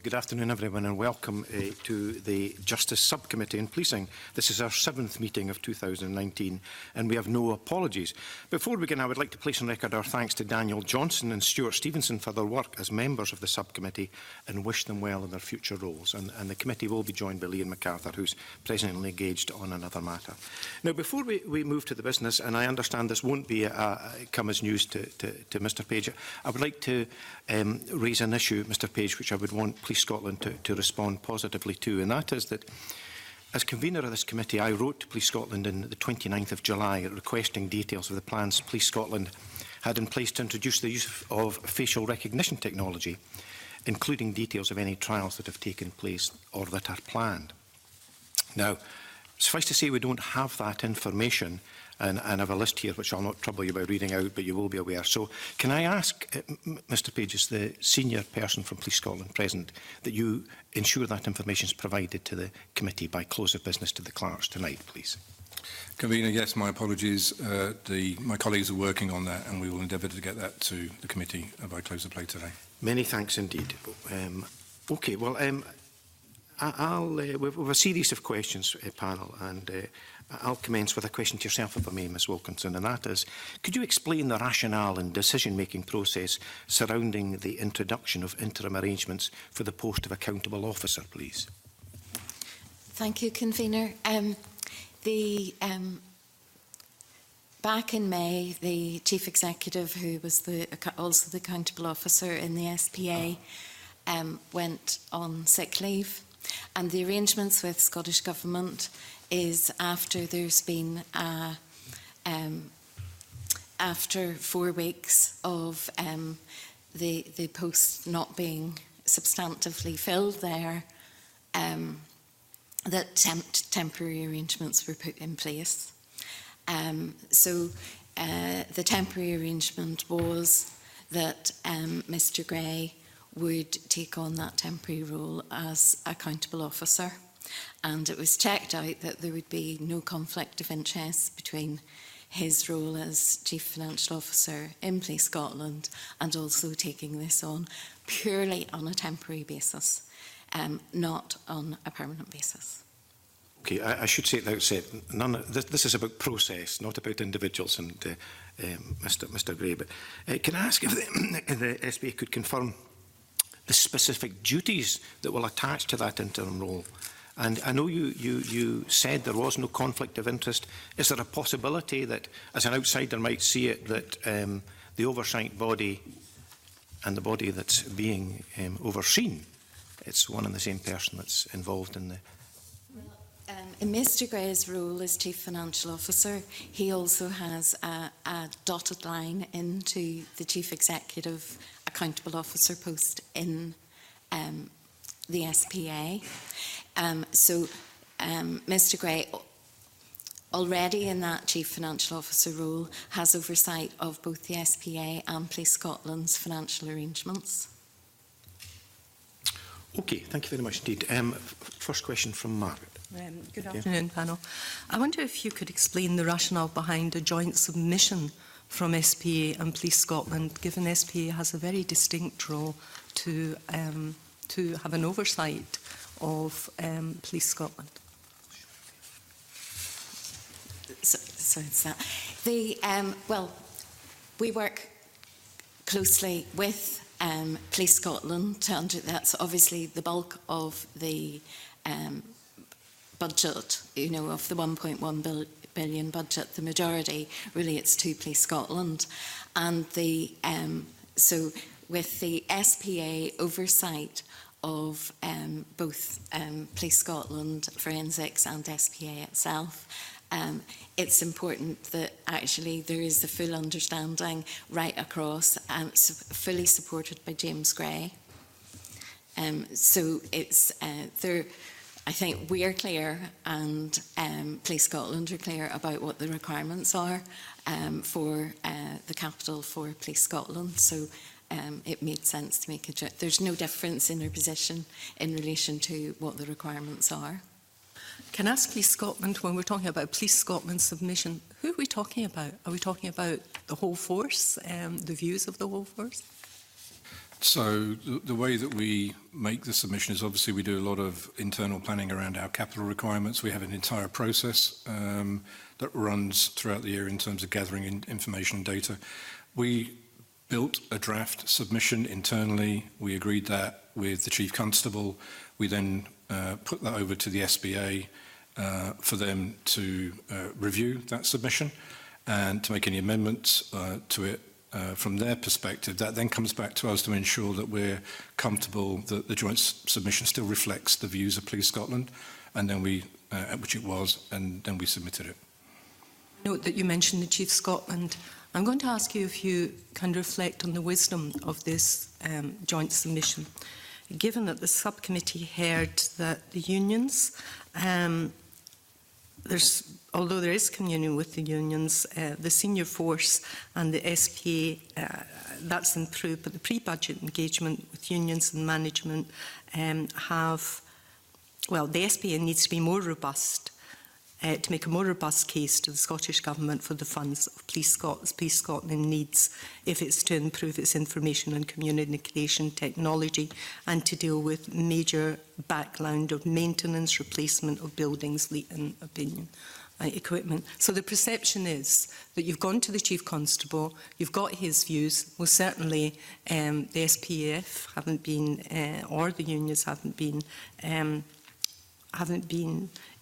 Good afternoon, everyone, and welcome to the Justice Subcommittee on Policing. This is our 7th meeting of 2019, and we have no apologies. Before we begin, I would like to place on record our thanks to Daniel Johnson and Stuart Stevenson for their work as members of the subcommittee and wish them well in their future roles. And the committee will be joined by Liam MacArthur, who's presently engaged on another matter. Now, before we move to the business, and I understand this won't be come as news to Mr Page, I would like to raise an issue, Mr Page, which I would want Police Scotland to respond positively to, and that is that as convener of this committee, I wrote to Police Scotland on the 29th of July requesting details of the plans Police Scotland had in place to introduce the use of facial recognition technology, including details of any trials that have taken place or that are planned. Now, suffice to say we don't have that information, and I have a list here which I'll not trouble you by reading out, but you will be aware. So can I ask Mr Page, as the senior person from Police Scotland present, that you ensure that information is provided to the committee by close of business to the clerks tonight, please? Convener, yes, my apologies. My colleagues are working on that, and we will endeavour to get that to the committee by close of play today. Many thanks indeed. OK, well, we have a series of questions, panel, and I'll commence with a question to yourself, if I may, Ms Wilkinson, and that is, could you explain the rationale and decision-making process surrounding the introduction of interim arrangements for the post of accountable officer, please? Thank you, Convener. Back in May, the Chief Executive, who was also the accountable officer in the SPA, went on sick leave, and the arrangements with Scottish Government is after there's been after 4 weeks of the post not being substantively filled there, that temporary arrangements were put in place. So the temporary arrangement was that Mr Gray would take on that temporary role as accountable officer. And it was checked out that there would be no conflict of interest between his role as Chief Financial Officer in Police Scotland and also taking this on purely on a temporary basis, not on a permanent basis. Okay, I should say at the outset, this is about process, not about individuals and Mr Gray. But can I ask if the SPA could confirm the specific duties that will attach to that interim role? And I know you said there was no conflict of interest. Is there a possibility that, as an outsider might see it, that the oversight body and the body that's being overseen, it's one and the same person that's involved in the... In Mr Gray's role as Chief Financial Officer, he also has a dotted line into the Chief Executive Accountable Officer post in the SPA. Mr Gray, already in that Chief Financial Officer role, has oversight of both the SPA and Police Scotland's financial arrangements. OK, thank you very much indeed. First question from Margaret. Good afternoon, panel. I wonder if you could explain the rationale behind a joint submission from SPA and Police Scotland, given SPA has a very distinct role to have an oversight of Police Scotland. So it's that. Well, we work closely with Police Scotland. That's obviously the bulk of the budget, of the 1.1 billion budget. The majority relates to Police Scotland, and so with the SPA oversight of both Police Scotland, Forensics and SPA itself, it's important that actually there is the full understanding right across, fully supported by James Gray. So it's there. I think we are clear, and Police Scotland are clear about what the requirements are for the capital for Police Scotland. So it made sense to make a... There's no difference in our position in relation to what the requirements are. Can I ask Police Scotland, when we're talking about Police Scotland submission, who are we talking about? Are we talking about the whole force, the views of the whole force? So the way that we make the submission is obviously we do a lot of internal planning around our capital requirements. We have an entire process that runs throughout the year in terms of gathering information and data. We built a draft submission internally. We agreed that with the Chief Constable. We then put that over to the SBA for them to review that submission and to make any amendments to it. From their perspective, that then comes back to us to ensure that we're comfortable that the joint submission still reflects the views of Police Scotland, and then we, which it was, and then we submitted it. Note that you mentioned the Chief Scotland. I'm going to ask you if you can reflect on the wisdom of this joint submission, given that the subcommittee heard that the unions, although there is communion with the unions, the senior force and the SPA, that's improved, but the pre-budget engagement with unions and management the SPA needs to be more robust to make a more robust case to the Scottish Government for the funds of Police Scotland needs if it's to improve its information and communication technology and to deal with major background of maintenance, replacement of buildings, fleet and opinion. Equipment. So the perception is that you've gone to the Chief Constable, you've got his views. Well, certainly the SPAF haven't been, or the unions haven't been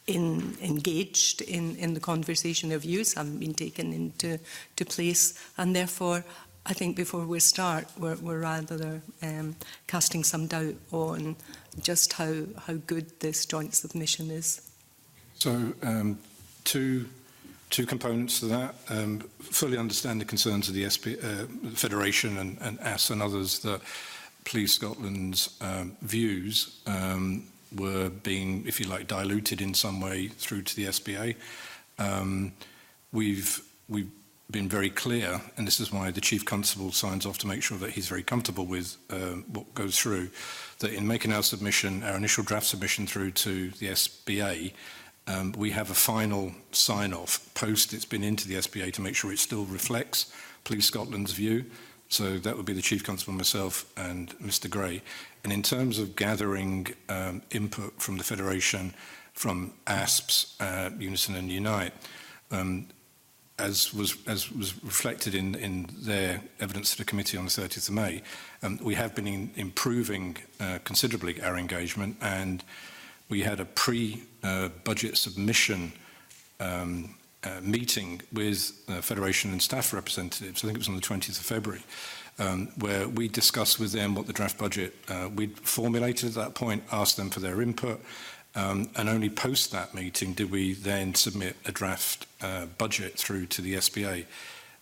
engaged in the conversation. Their views haven't been taken into place, and therefore, I think before we start, we're rather casting some doubt on just how good this joint submission is. So. Two components to that. Fully understand the concerns of the Federation and AS and others that Police Scotland's views were being, if you like, diluted in some way through to the SBA. We've been very clear, and this is why the Chief Constable signs off to make sure that he's very comfortable with what goes through, that in making our submission, our initial draft submission through to the SBA, we have a final sign-off post it's been into the SBA to make sure it still reflects Police Scotland's view. So that would be the Chief Constable, myself and Mr Gray. And in terms of gathering input from the Federation, from ASPS, Unison and Unite, as was reflected in their evidence to the committee on the 30th of May, we have been improving considerably our engagement, and we had a pre-budget submission meeting with Federation and staff representatives, I think it was on the 20th of February, where we discussed with them what the draft budget we'd formulated at that point, asked them for their input, and only post that meeting did we then submit a draft budget through to the SBA.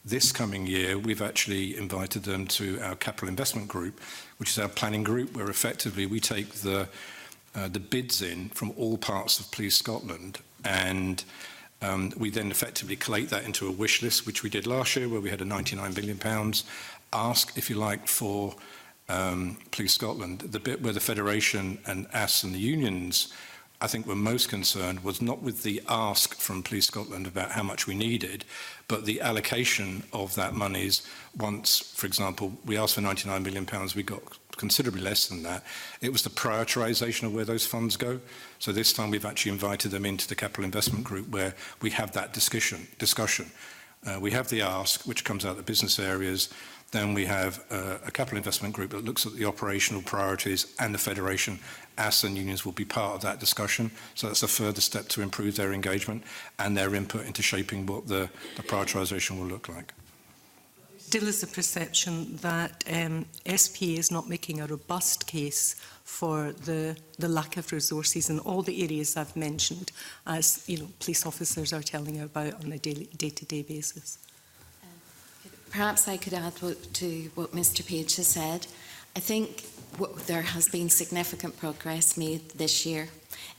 This coming year, we've actually invited them to our capital investment group, which is our planning group, where effectively we take the bids in from all parts of Police Scotland, and we then effectively collate that into a wish list, which we did last year, where we had a £99 billion ask, if you like, for Police Scotland. The bit where the Federation and AS and the unions, I think, were most concerned was not with the ask from Police Scotland about how much we needed, but the allocation of that monies. Once, for example, we asked for £99 million, we got considerably less than that. It was the prioritisation of where those funds go. So this time we've actually invited them into the capital investment group where we have that discussion. We have the ask, which comes out of the business areas. Then we have a capital investment group that looks at the operational priorities, and the Federation, AS and unions will be part of that discussion. So that's a further step to improve their engagement and their input into shaping what the prioritisation will look like. Still is the perception that SPA is not making a robust case for the lack of resources in all the areas I've mentioned, as police officers are telling you about on a day-to-day basis. Perhaps I could add to what Mr Page has said. I think there has been significant progress made this year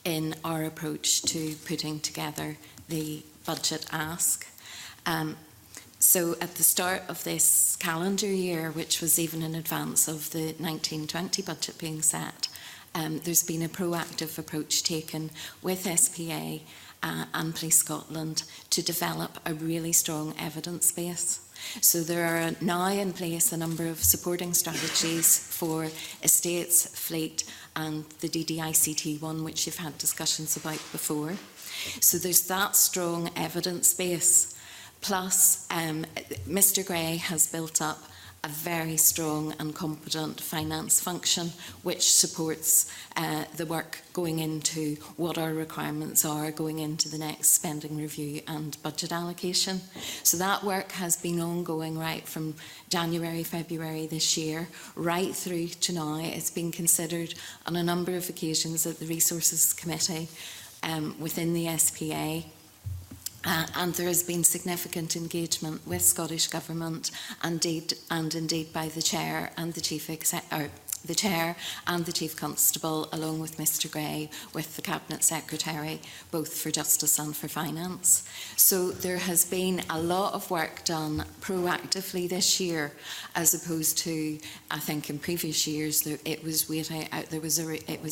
in our approach to putting together the budget ask. So at the start of this calendar year, which was even in advance of the 1920 budget being set, there's been a proactive approach taken with SPA and Police Scotland to develop a really strong evidence base. So there are now in place a number of supporting strategies for estates, fleet and the DDICT one, which you've had discussions about before. So there's that strong evidence base. Plus, Mr Gray has built up a very strong and competent finance function which supports the work going into what our requirements are going into the next spending review and budget allocation. So that work has been ongoing right from January, February this year, right through to now. It's been considered on a number of occasions at the Resources Committee within the SPA. And there has been significant engagement with Scottish Government and indeed by the Chair and the Chief Constable, along with Mr Gray, with the Cabinet Secretary, both for Justice and for Finance. So there has been a lot of work done proactively this year, as opposed to, I think, in previous years, it was waiting out. It was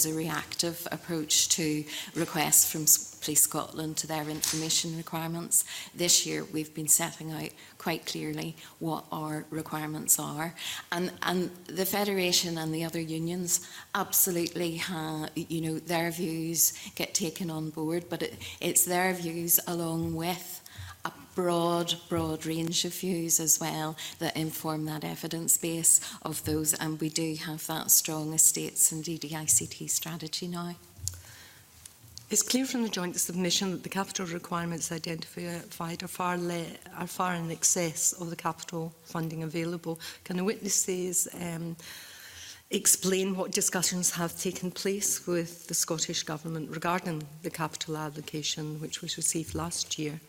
a reactive approach to requests from Police Scotland to their information requirements. This year we've been setting out quite clearly what our requirements are, and the Federation and the other unions absolutely have, you know, their views get taken on board, but it's their views along with a broad range of views as well that inform that evidence base of those, and we do have that strong estates and DDICT strategy now. It's clear from the joint submission that the capital requirements identified are far in excess of the capital funding available. Can the witnesses explain what discussions have taken place with the Scottish Government regarding the capital allocation which was received last year?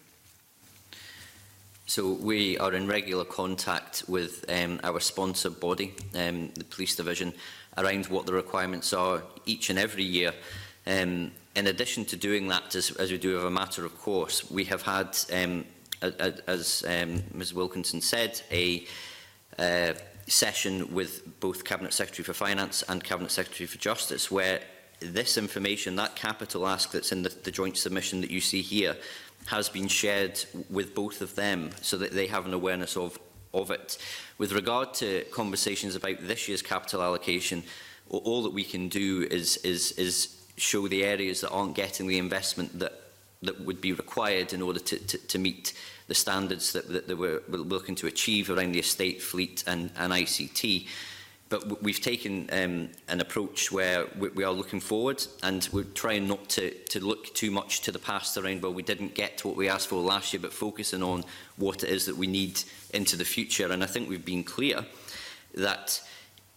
So we are in regular contact with our sponsor body, the Police Division, around what the requirements are each and every year. In addition to doing that, as we do as a matter of course, we have had, as Ms Wilkinson said, a session with both Cabinet Secretary for Finance and Cabinet Secretary for Justice, where this information, that capital ask that's in the joint submission that you see here, has been shared with both of them so that they have an awareness of it. With regard to conversations about this year's capital allocation, all that we can do is show the areas that aren't getting the investment that would be required in order to meet the standards that we're looking to achieve around the estate, fleet and ICT. But we've taken an approach where we are looking forward, and we're trying not to look too much to the past around, well, we didn't get what we asked for last year, but focusing on what it is that we need into the future. And I think we've been clear that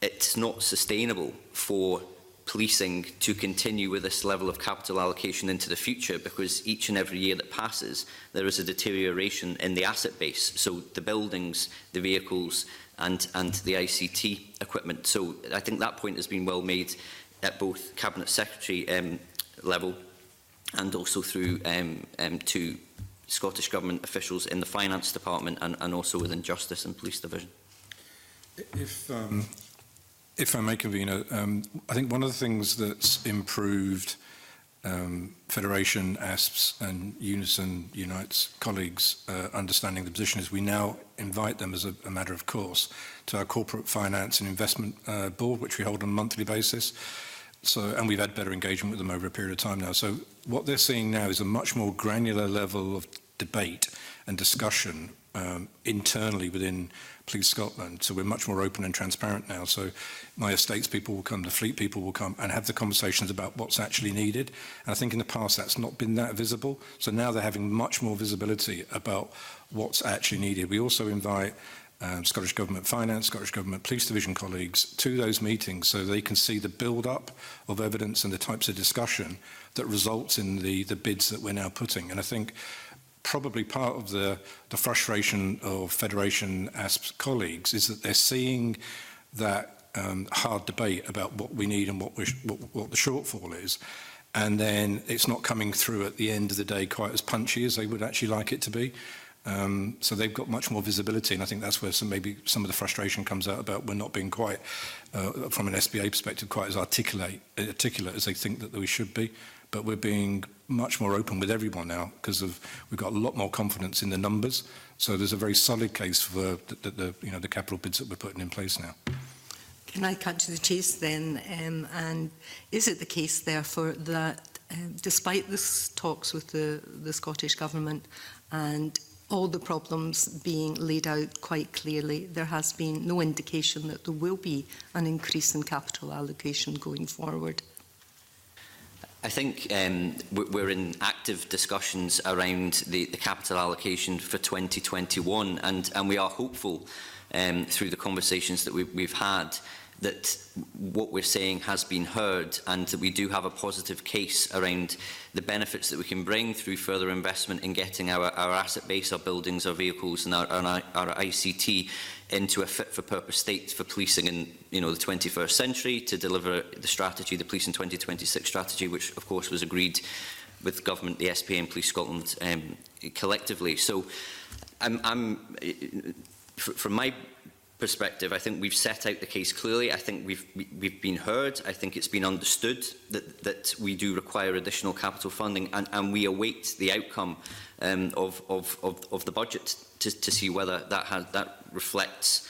it's not sustainable for policing to continue with this level of capital allocation into the future, because each and every year that passes there is a deterioration in the asset base, so the buildings, the vehicles and the ICT equipment. So I think that point has been well made at both Cabinet Secretary level and also through to Scottish Government officials in the Finance Department and also within Justice and Police Division. If I may, Convener, I think one of the things that's improved Federation, ASP's and Unison Unite's colleagues understanding the position is we now invite them as a matter of course to our Corporate Finance and Investment Board, which we hold on a monthly basis. And we've had better engagement with them over a period of time now. So what they're seeing now is a much more granular level of debate and discussion internally within Police Scotland. So we're much more open and transparent now. So my estates people will come, the fleet people will come and have the conversations about what's actually needed. And I think in the past that's not been that visible. So now they're having much more visibility about what's actually needed. We also invite Scottish Government Finance, Scottish Government Police Division colleagues to those meetings so they can see the build-up of evidence and the types of discussion that results in the bids that we're now putting. And I think probably part of the frustration of Federation ASP's colleagues is that they're seeing that hard debate about what we need and what the shortfall is, and then it's not coming through at the end of the day quite as punchy as they would actually like it to be. So they've got much more visibility, and I think that's where maybe some of the frustration comes out about we're not being quite, from an SBA perspective, quite as articulate as they think that we should be. but we're being much more open with everyone now because we've got a lot more confidence in the numbers. So there's a very solid case for the capital bids that we're putting in place now. Can I cut to the chase then? And is it the case, therefore, that despite the talks with the Scottish Government and all the problems being laid out quite clearly, there has been no indication that there will be an increase in capital allocation going forward? I think we're in active discussions around the capital allocation for 2021, and we are hopeful through the conversations that we've had that what we're saying has been heard, and that we do have a positive case around the benefits that we can bring through further investment in getting our asset base, our buildings, our vehicles and our ICT into a fit-for-purpose state for policing in the 21st century, to deliver the strategy, the Police in 2026 strategy, which of course was agreed with government, the SPA and Police Scotland collectively. So from my perspective, I think we've set out the case clearly. I think we've been heard. I think it's been understood that we do require additional capital funding, and we await the outcome of the budget to see whether that reflects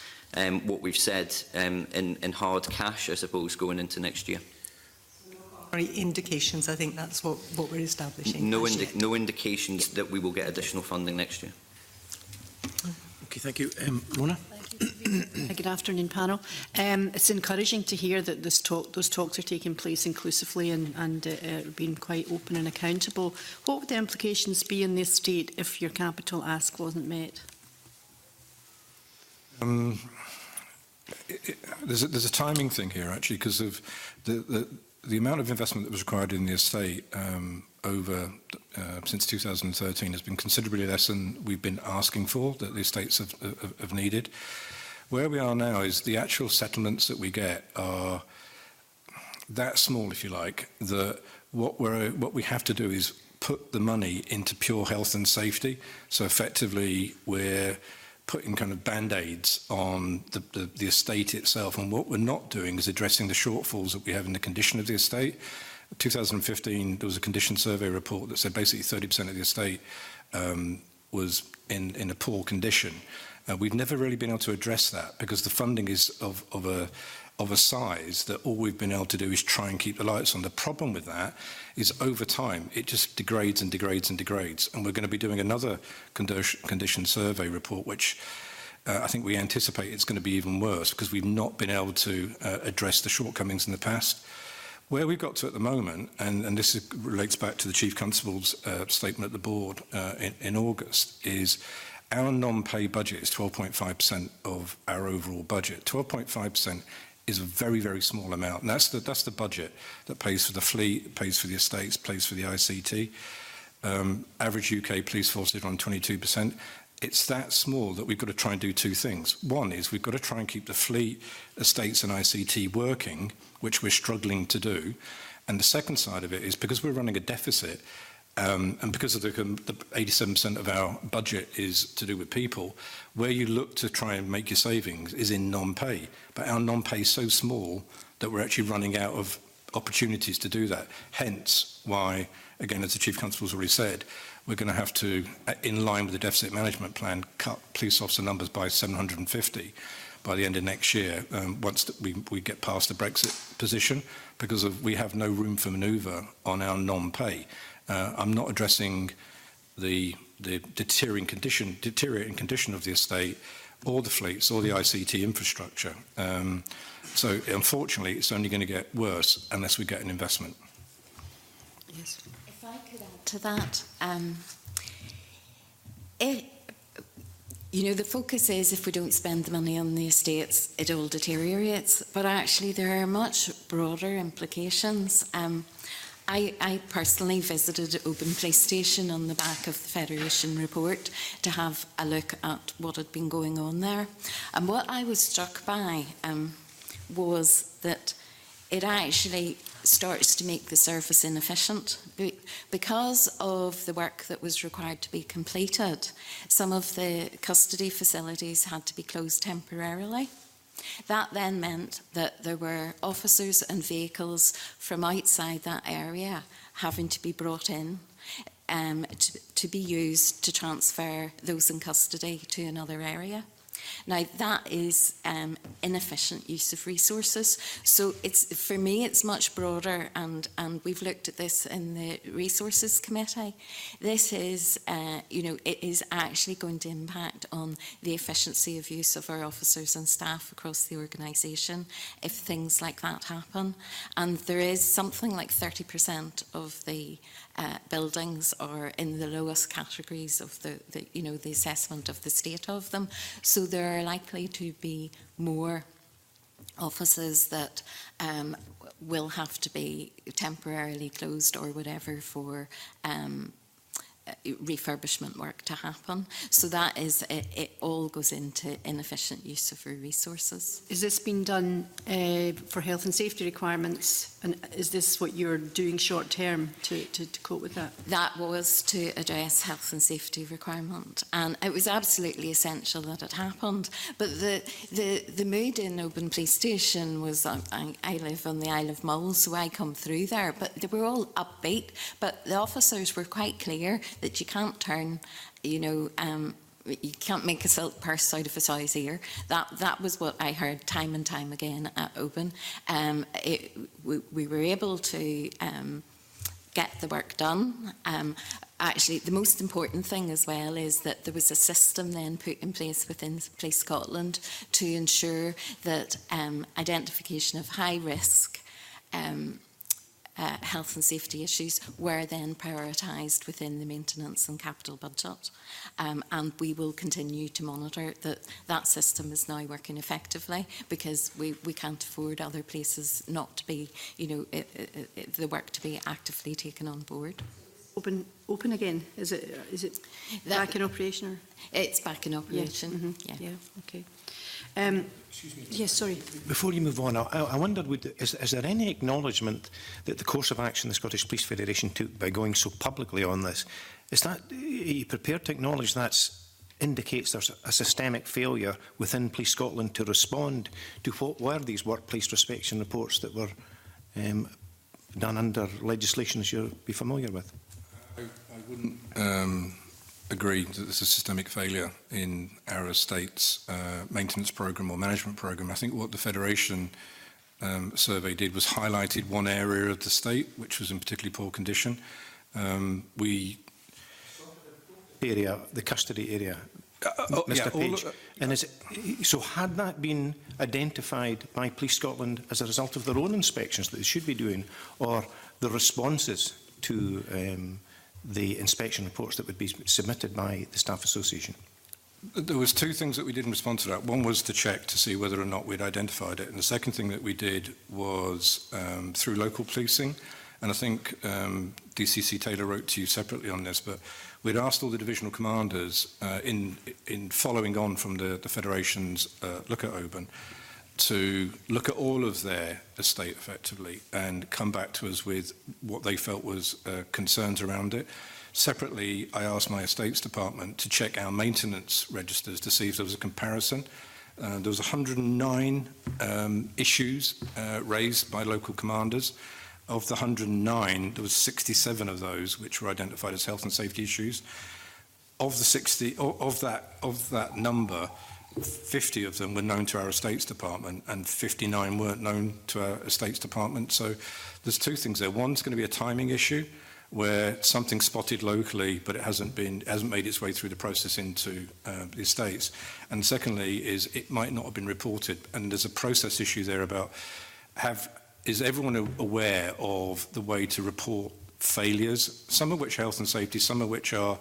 what we've said in hard cash, I suppose, going into next year. Indications, I think that's what we're establishing. No indications that we will get additional funding next year. Okay, thank you. Mona? Good afternoon, panel. It's encouraging to hear that those talks are taking place inclusively and being quite open and accountable. What would the implications be in the estate if your capital ask wasn't met? There's a timing thing here, actually, because of the amount of investment that was required in the estate since 2013 has been considerably less than we've been asking for, that the estates have needed. Where we are now is the actual settlements that we get are that small, if you like, that what we have to do is put the money into pure health and safety. So effectively, we're putting kind of band-aids on the estate itself, and what we're not doing is addressing the shortfalls that we have in the condition of the estate. In 2015, there was a condition survey report that said basically 30% of the estate was in a poor condition. We've never really been able to address that because the funding is of a size that all we've been able to do is try and keep the lights on. The problem with that is over time, it just degrades and degrades and degrades. And we're going to be doing another condition survey report, which I think we anticipate it's going to be even worse because we've not been able to address the shortcomings in the past. Where we've got to at the moment, and this relates back to the Chief Constable's statement at the board in August, is our non-pay budget is 12.5% of our overall budget. 12.5% is a very, very small amount. And that's the budget that pays for the fleet, pays for the estates, pays for the ICT. Average UK police force is on 22%. It's that small that we've got to try and do two things. One is we've got to try and keep the fleet, estates and ICT working, which we're struggling to do. And the second side of it is because we're running a deficit, and because of the 87% of our budget is to do with people, where you look to try and make your savings is in non-pay. But our non-pay is so small that we're actually running out of opportunities to do that. Hence why, again, as the Chief Constable's already said, we're going to have to, in line with the deficit management plan, cut police officer numbers by 750 by the end of next year, once we get past the Brexit position, because we have no room for manoeuvre on our non-pay. I'm not addressing the deteriorating condition of the estate or the fleets or the ICT infrastructure. So unfortunately, it's only going to get worse unless we get an investment. Yes. If I could add to that, the focus is if we don't spend the money on the estates, it all deteriorates. But actually, there are much broader implications. I personally visited Open Police Station on the back of the Federation report to have a look at what had been going on there. And what I was struck by was that it actually starts to make the service inefficient. Because of the work that was required to be completed, some of the custody facilities had to be closed temporarily. That then meant that there were officers and vehicles from outside that area having to be brought in to be used to transfer those in custody to another area. Now, that is inefficient use of resources. So for me, it's much broader, and we've looked at this in the Resources Committee. This is, it is actually going to impact on the efficiency of use of our officers and staff across the organisation if things like that happen. And there is something like 30% of the buildings are in the lowest categories of the assessment of the state of them. So there are likely to be more offices that will have to be temporarily closed or whatever for refurbishment work to happen. So that is, it all goes into inefficient use of our resources. Is this being done for health and safety requirements? And is this what you're doing short term to cope with that? That was to address health and safety requirement, and it was absolutely essential that it happened. But the mood in Oban Police Station was, I live on the Isle of Mull, so I come through there, but they were all upbeat, but the officers were quite clear that you can't turn, you can't make a silk purse out of a sow's ear. That was what I heard time and time again at Oban. We were able to get the work done. Actually, the most important thing as well is that there was a system then put in place within Police Scotland to ensure that identification of high risk health and safety issues were then prioritised within the maintenance and capital budget. And we will continue to monitor that that system is now working effectively, because we can't afford other places not to be, the work to be actively taken on board. Open again? Is it back in operation? Or? It's back in operation. Yeah. Yeah. Yeah. Okay. Yes, sorry. Before you move on, I wondered, is there any acknowledgement that the course of action the Scottish Police Federation took by going so publicly on this, are you prepared to acknowledge that indicates there's a systemic failure within Police Scotland to respond to what were these workplace inspection reports that were done under legislation as you'll be familiar with? I wouldn't agree that there's a systemic failure in our estate's maintenance programme or management programme. I think what the Federation survey did was highlighted one area of the state which was in particularly poor condition. The custody area, Mr. Page. And so had that been identified by Police Scotland as a result of their own inspections that they should be doing, or the responses to the inspection reports that would be submitted by the Staff Association? There was two things that we did in response to that. One was to check to see whether or not we'd identified it, and the second thing that we did was through local policing. And I think DCC Taylor wrote to you separately on this, but we'd asked all the divisional commanders in following on from the Federation's look at Oban to look at all of their estate effectively and come back to us with what they felt was concerns around it. Separately, I asked my estates department to check our maintenance registers to see if there was a comparison. There was 109 issues raised by local commanders. Of the 109, there was 67 of those which were identified as health and safety issues. Of the 60, of that number, 50 of them were known to our estates department and 59 weren't known to our estates department. So there's two things there. One's going to be a timing issue where something's spotted locally but it hasn't made its way through the process into the estates. And secondly is it might not have been reported, and there's a process issue there about is everyone aware of the way to report failures, some of which are health and safety, some of which are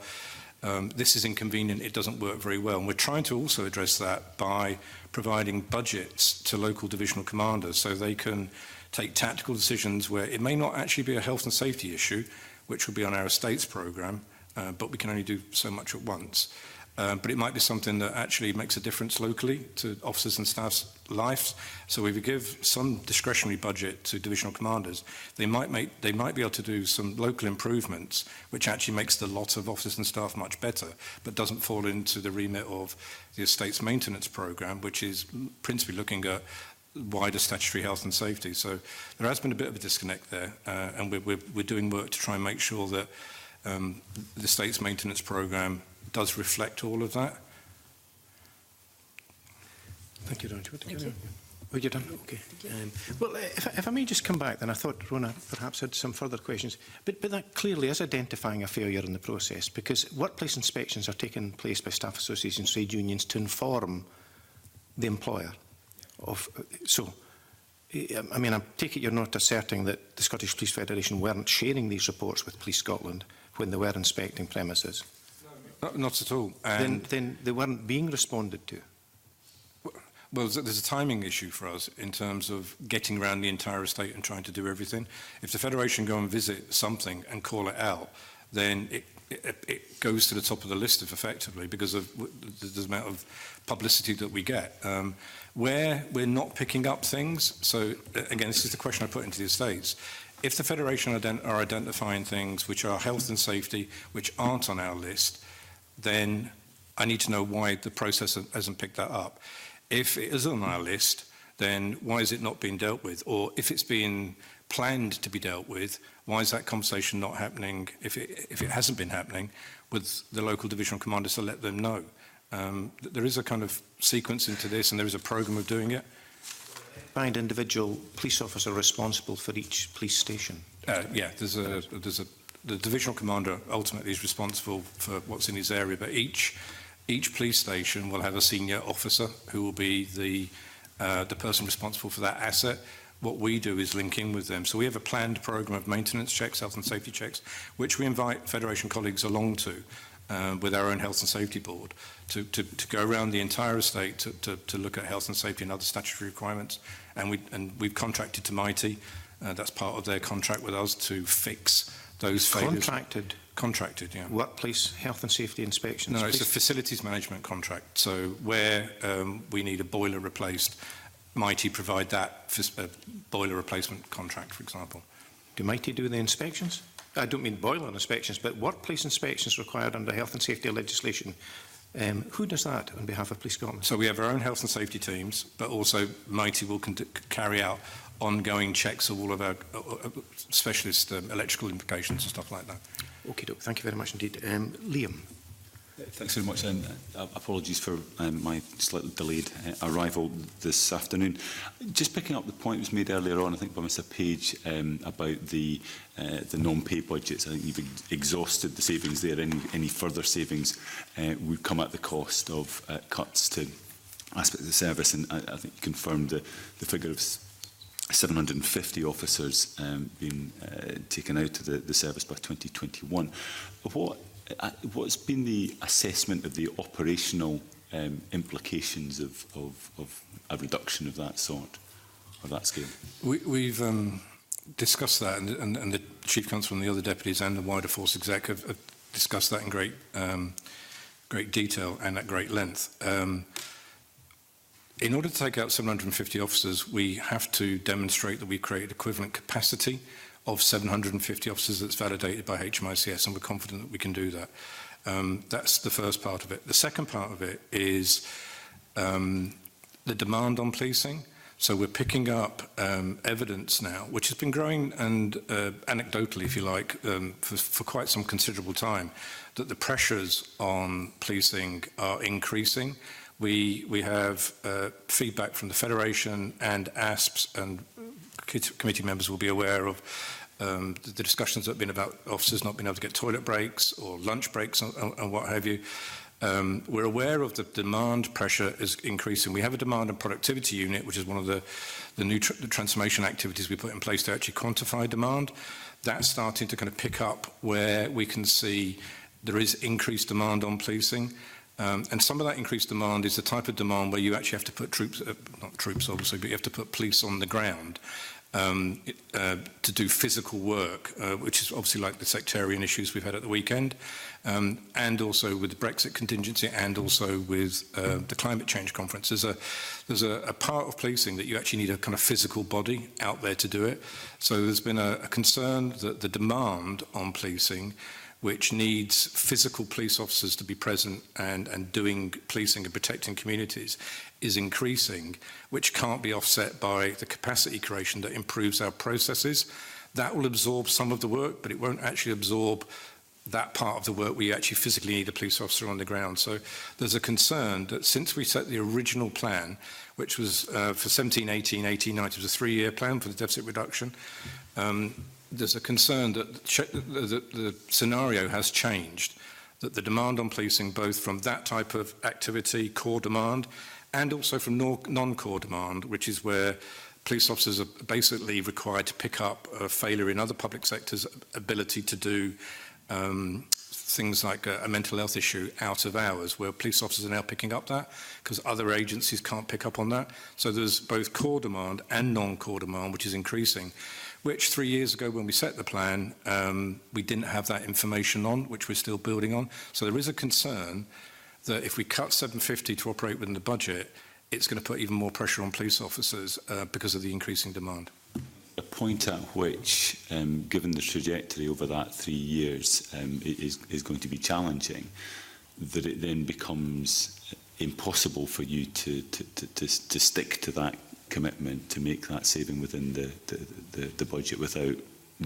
this is inconvenient, it doesn't work very well. And we're trying to also address that by providing budgets to local divisional commanders so they can take tactical decisions where it may not actually be a health and safety issue, which will be on our estates programme, but we can only do so much at once. But it might be something that actually makes a difference locally to officers and staff's lives. So if we give some discretionary budget to divisional commanders, they might be able to do some local improvements, which actually makes the lot of officers and staff much better, but doesn't fall into the remit of the estate's maintenance programme, which is principally looking at wider statutory health and safety. So there has been a bit of a disconnect there, and we're doing work to try and make sure that the state's maintenance programme does reflect all of that. Thank you, Don. Thank you. Oh, you're done? Okay. Well, if I may just come back, then I thought Rona perhaps had some further questions. But that clearly is identifying a failure in the process, because workplace inspections are taking place by staff associations, trade unions, to inform the employer of. So, I mean, I take it you're not asserting that the Scottish Police Federation weren't sharing these reports with Police Scotland when they were inspecting premises? No, not at all. Then they weren't being responded to? Well, there's a timing issue for us in terms of getting around the entire estate and trying to do everything. If the Federation go and visit something and call it out, then it goes to the top of the list effectively because of the amount of publicity that we get. Where we're not picking up things, so again, this is the question I put into the estates. If the Federation are identifying things which are health and safety, which aren't on our list, then I need to know why the process hasn't picked that up. If it is on our list, then why is it not being dealt with? Or if it's being planned to be dealt with, why is that conversation not happening, if it hasn't been happening, with the local divisional commanders to let them know? There is a kind of sequence into this, and there is a programme of doing it. Find individual police officer responsible for each police station? Yeah, the divisional commander ultimately is responsible for what's in his area, but each police station will have a senior officer who will be the person responsible for that asset. What we do is link in with them. So we have a planned programme of maintenance checks, health and safety checks, which we invite Federation colleagues along to with our own health and safety board to go around the entire estate to look at health and safety and other statutory requirements. And we've contracted to Mighty. That's part of their contract with us to fix those failures. Contracted, yeah. Workplace health and safety inspections? No, it's a facilities management contract. So where we need a boiler replaced, Mighty provide that boiler replacement contract, for example. Do Mighty do the inspections? I don't mean boiler inspections, but workplace inspections required under health and safety legislation. Who does that on behalf of Police Scotland? So we have our own health and safety teams, but also Mighty will carry out ongoing checks of all of our specialist electrical implications and stuff like that. Okay, Doc. Thank you very much indeed. Liam. Thanks very much. Apologies for my slightly delayed arrival this afternoon. Just picking up the point that was made earlier on, I think by Mr Page, about the non-pay budgets. I think you've exhausted the savings there. Any further savings would come at the cost of cuts to aspects of the service, and I think you confirmed the figure of 750 officers being taken out of the service by 2021. What's been the assessment of the operational implications of a reduction of that sort, or that scale? We've discussed that, and the Chief Counsel and the other deputies and the wider force exec have discussed that in great detail and at great length. In order to take out 750 officers, we have to demonstrate that we've created equivalent capacity of 750 officers that's validated by HMICS, and we're confident that we can do that. That's the first part of it. The second part of it is the demand on policing. So we're picking up evidence now, which has been growing and anecdotally, if you like, for quite some considerable time, that the pressures on policing are increasing. We have feedback from the Federation and ASPs, and committee members will be aware of the discussions that have been about officers not being able to get toilet breaks or lunch breaks and what have you. We're aware of the demand pressure is increasing. We have a demand and productivity unit, which is one of the new transformation activities we put in place to actually quantify demand. That's starting to kind of pick up where we can see there is increased demand on policing. And some of that increased demand is the type of demand where you actually have to put troops, not troops obviously, but you have to put police on the ground to do physical work, which is obviously like the sectarian issues we've had at the weekend, and also with the Brexit contingency, and also with the climate change conference. There's a part of policing that you actually need a kind of physical body out there to do it. So there's been a concern that the demand on policing which needs physical police officers to be present and doing policing and protecting communities, is increasing, which can't be offset by the capacity creation that improves our processes. That will absorb some of the work, but it won't actually absorb that part of the work where you actually physically need a police officer on the ground. So there's a concern that since we set the original plan, which was for 17, 18, 18, 19, it was a 3-year plan for the deficit reduction, there's a concern that the scenario has changed, that the demand on policing, both from that type of activity, core demand, and also from non-core demand, which is where police officers are basically required to pick up a failure in other public sectors' ability to do things like a mental health issue out of hours, where police officers are now picking up that because other agencies can't pick up on that. So there's both core demand and non-core demand, which is increasing, which 3 years ago when we set the plan, we didn't have that information on, which we're still building on. So there is a concern that if we cut 750 to operate within the budget, it's going to put even more pressure on police officers because of the increasing demand. A point at which, given the trajectory over that 3 years, is going to be challenging, that it then becomes impossible for you to stick to that commitment, to make that saving within the budget without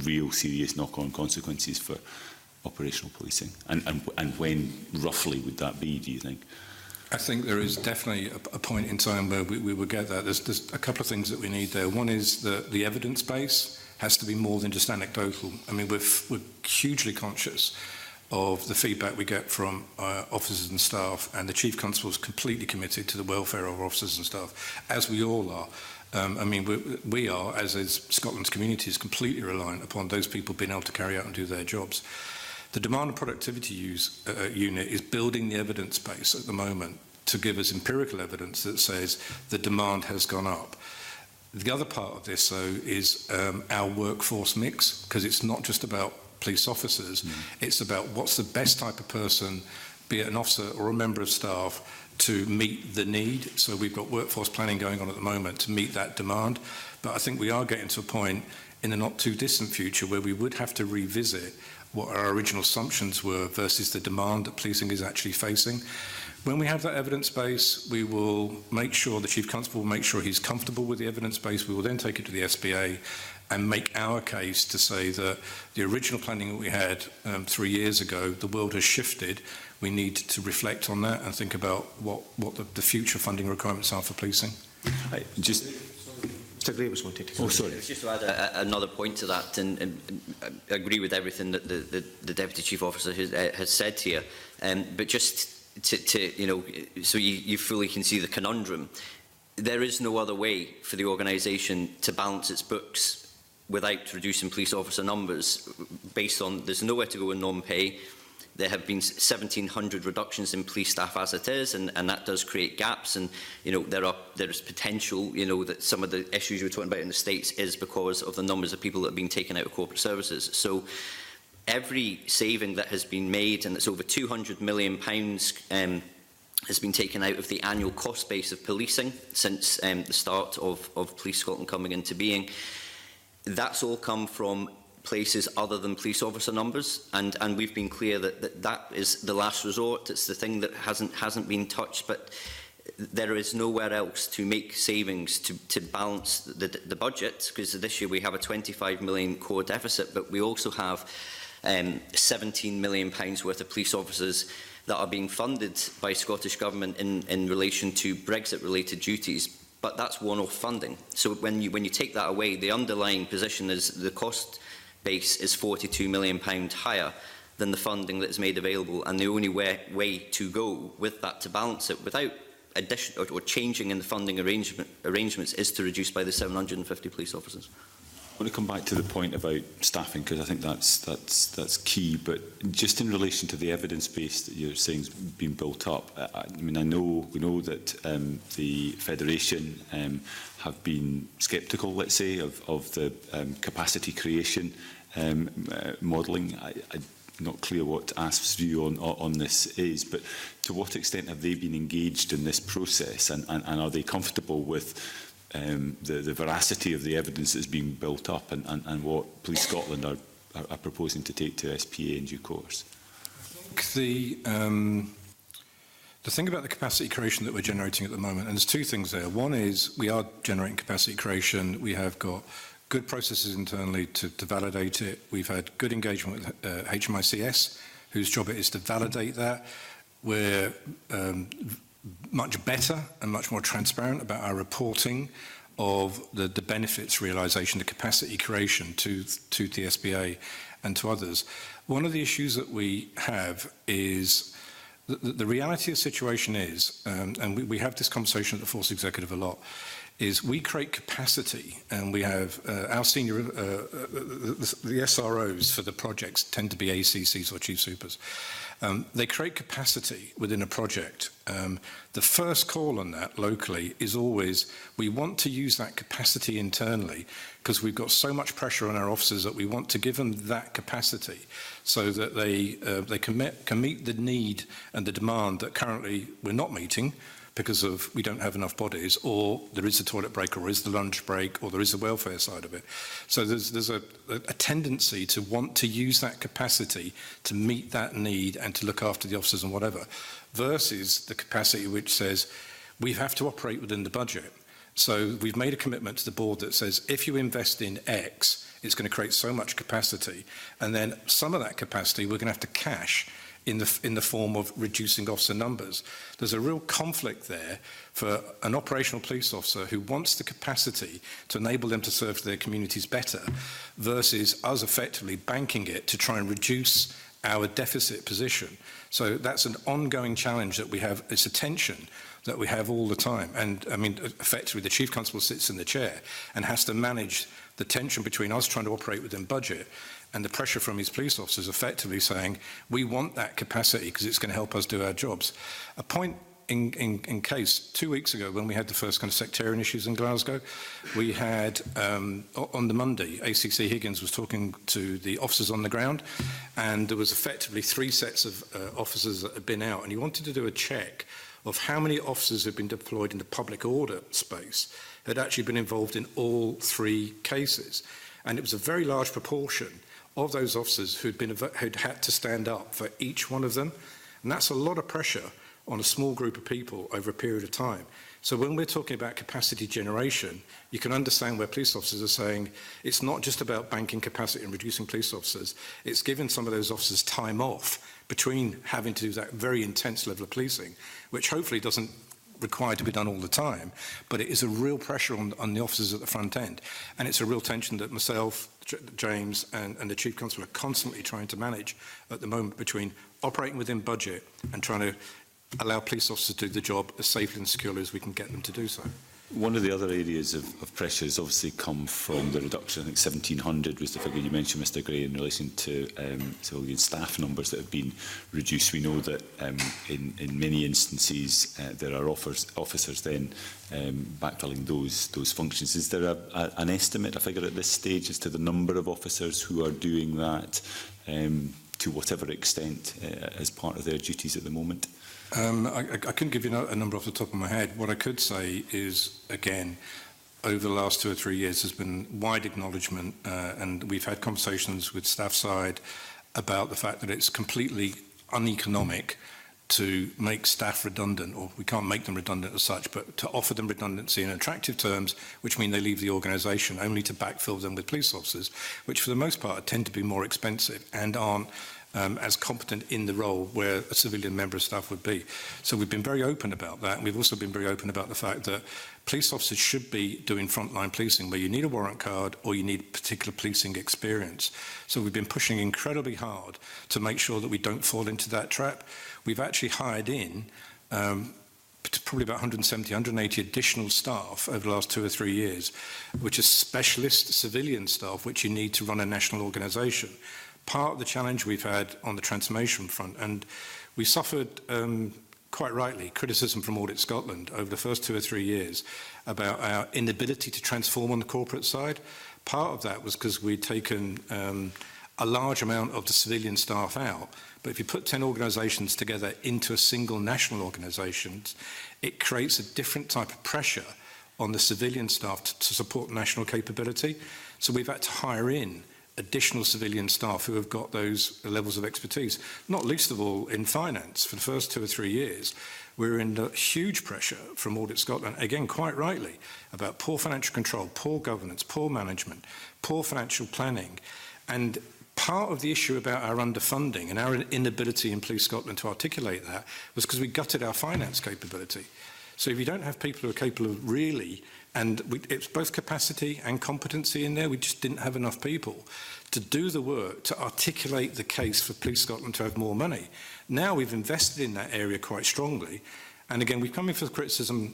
real serious knock-on consequences for operational policing. And when roughly would that be, do you think? I think there is definitely a point in time where we will get that. There's a couple of things that we need there. One is that the evidence base has to be more than just anecdotal. I mean, we're hugely conscious of the feedback we get from officers and staff, and the Chief Constable is completely committed to the welfare of officers and staff, as we all are. I mean, we are, as is Scotland's communities, completely reliant upon those people being able to carry out and do their jobs. The Demand and Productivity Unit is building the evidence base at the moment to give us empirical evidence that says the demand has gone up. The other part of this, though, is our workforce mix, because it's not just about police officers, it's about what's the best type of person, be it an officer or a member of staff, to meet the need. So we've got workforce planning going on at the moment to meet that demand. But I think we are getting to a point in the not too distant future where we would have to revisit what our original assumptions were versus the demand that policing is actually facing. When we have that evidence base, we will make sure, the Chief Constable will make sure he's comfortable with the evidence base. We will then take it to the SBA and make our case to say that the original planning that we had 3 years ago, the world has shifted. We need to reflect on that and think about what the future funding requirements are for policing. Oh, sorry. Just to add another point to that, and I agree with everything that the Deputy Chief Officer has said here, but just to you know, so you fully can see the conundrum, there is no other way for the organisation to balance its books without reducing police officer numbers based on there's nowhere to go in non-pay. There have been 1,700 reductions in police staff as it is, and that does create gaps. And you know there is potential, you know, that some of the issues you're talking about in the States is because of the numbers of people that have been taken out of corporate services. So every saving that has been made, and it's over £200 million, has been taken out of the annual cost base of policing since the start of Police Scotland coming into being. That's all come from places other than police officer numbers, and we've been clear that is the last resort. It's the thing that hasn't been touched, but there is nowhere else to make savings to balance the budget, because this year we have a £25 million core deficit, but we also have £17 million worth of police officers that are being funded by Scottish Government in relation to Brexit-related duties. But that's one-off funding. So when you take that away, the underlying position is the cost base is £42 million higher than the funding that is made available, and the only way to go with that to balance it without addition or changing in the funding arrangements is to reduce by the 750 police officers. I want to come back to the point about staffing, because I think that's key. But just in relation to the evidence base that you're saying has been built up, I mean, we know that the Federation have been sceptical, let's say, of the capacity creation modelling. I'm not clear what ASP's view on this is, but to what extent have they been engaged in this process, and are they comfortable with the veracity of the evidence that's being built up, and what Police Scotland are are proposing to take to SPA in due course? The thing about the capacity creation that we're generating at the moment, and there's two things there. One is we are generating capacity creation. We have got good processes internally to validate it. We've had good engagement with HMICS, whose job it is to validate that. We're much better and much more transparent about our reporting of the benefits realisation, the capacity creation to the SBA and to others. One of the issues that we have is the reality of the situation is, and we have this conversation at the Force Executive a lot, is we create capacity, and we have our senior, the SROs for the projects tend to be ACCs or Chief Supers. They create capacity within a project. The first call on that locally is always, we want to use that capacity internally because we've got so much pressure on our officers that we want to give them that capacity so that they can meet the need and the demand that currently we're not meeting because of we don't have enough bodies, or there is a toilet break, or is the lunch break, or there is the welfare side of it. So there's a tendency to want to use that capacity to meet that need and to look after the officers and whatever, versus the capacity which says we have to operate within the budget. So we've made a commitment to the board that says if you invest in X, it's going to create so much capacity, and then some of that capacity we're going to have to cash in the form of reducing officer numbers. There's a real conflict there for an operational police officer who wants the capacity to enable them to serve their communities better versus us effectively banking it to try and reduce our deficit position. So that's an ongoing challenge that we have. It's a tension that we have all the time. And I mean, effectively, the Chief Constable sits in the chair and has to manage the tension between us trying to operate within budget and the pressure from his police officers effectively saying, we want that capacity because it's going to help us do our jobs. A point in case, 2 weeks ago when we had the first kind of sectarian issues in Glasgow, we had, on the Monday, ACC Higgins was talking to the officers on the ground, and there was effectively 3 sets of officers that had been out, and he wanted to do a check of how many officers had been deployed in the public order space had actually been involved in all 3 cases. And it was a very large proportion of those officers who'd had to stand up for each one of them. And that's a lot of pressure on a small group of people over a period of time. So when we're talking about capacity generation, you can understand where police officers are saying it's not just about banking capacity and reducing police officers, it's giving some of those officers time off between having to do that very intense level of policing, which hopefully doesn't require to be done all the time, but it is a real pressure on the officers at the front end. And it's a real tension that myself, James, and the Chief Constable are constantly trying to manage at the moment between operating within budget and trying to allow police officers to do the job as safely and securely as we can get them to do so. One of the other areas of pressure has obviously come from the reduction. I think 1,700 was the figure you mentioned, Mr Gray, in relation to civilian staff numbers that have been reduced. We know that in many instances there are officers then backfilling those functions. Is there an estimate, a figure at this stage as to the number of officers who are doing that to whatever extent as part of their duties at the moment? I couldn't give you a number off the top of my head. What I could say is, again, over the last 2 or 3 years, there's been wide acknowledgement, and we've had conversations with staff side about the fact that it's completely uneconomic to make staff redundant, or we can't make them redundant as such, but to offer them redundancy in attractive terms, which mean they leave the organisation, only to backfill them with police officers, which for the most part tend to be more expensive and aren't as competent in the role where a civilian member of staff would be. So we've been very open about that, and we've also been very open about the fact that police officers should be doing frontline policing where you need a warrant card or you need particular policing experience. So we've been pushing incredibly hard to make sure that we don't fall into that trap. We've actually hired in probably about 170, 180 additional staff over the last 2 or 3 years, which is specialist civilian staff which you need to run a national organisation. Part of the challenge we've had on the transformation front, and we suffered, quite rightly, criticism from Audit Scotland over the first 2 or 3 years about our inability to transform on the corporate side. Part of that was because we'd taken a large amount of the civilian staff out, but if you put 10 organisations together into a single national organisation, it creates a different type of pressure on the civilian staff to support national capability. So we've had to hire in additional civilian staff who have got those levels of expertise, not least of all in finance. For the first 2 or 3 years, we're under huge pressure from Audit Scotland, again, quite rightly, about poor financial control, poor governance, poor management, poor financial planning. And part of the issue about our underfunding and our inability in Police Scotland to articulate that was because we gutted our finance capability. So if you don't have people who are capable of really, and it's both capacity and competency in there, we just didn't have enough people to do the work, to articulate the case for Police Scotland to have more money. Now we've invested in that area quite strongly. And again, we've come in for criticism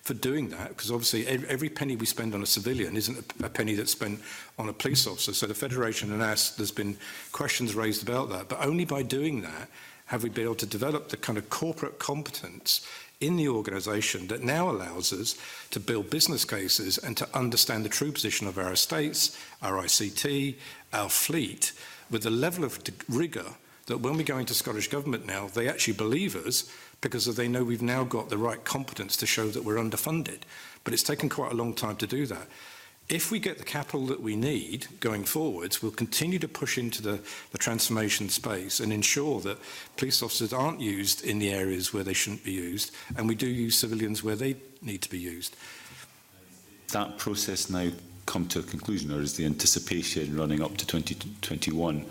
for doing that, because obviously every penny we spend on a civilian isn't a penny that's spent on a police officer. So the Federation and us, there's been questions raised about that. But only by doing that have we been able to develop the kind of corporate competence in the organisation that now allows us to build business cases and to understand the true position of our estates, our ICT, our fleet, with the level of rigour that when we go into Scottish Government now, they actually believe us because they know we've now got the right competence to show that we're underfunded. But it's taken quite a long time to do that. If we get the capital that we need going forwards, we'll continue to push into the transformation space and ensure that police officers aren't used in the areas where they shouldn't be used, and we do use civilians where they need to be used. That process now come to a conclusion, or is the anticipation running up to 2021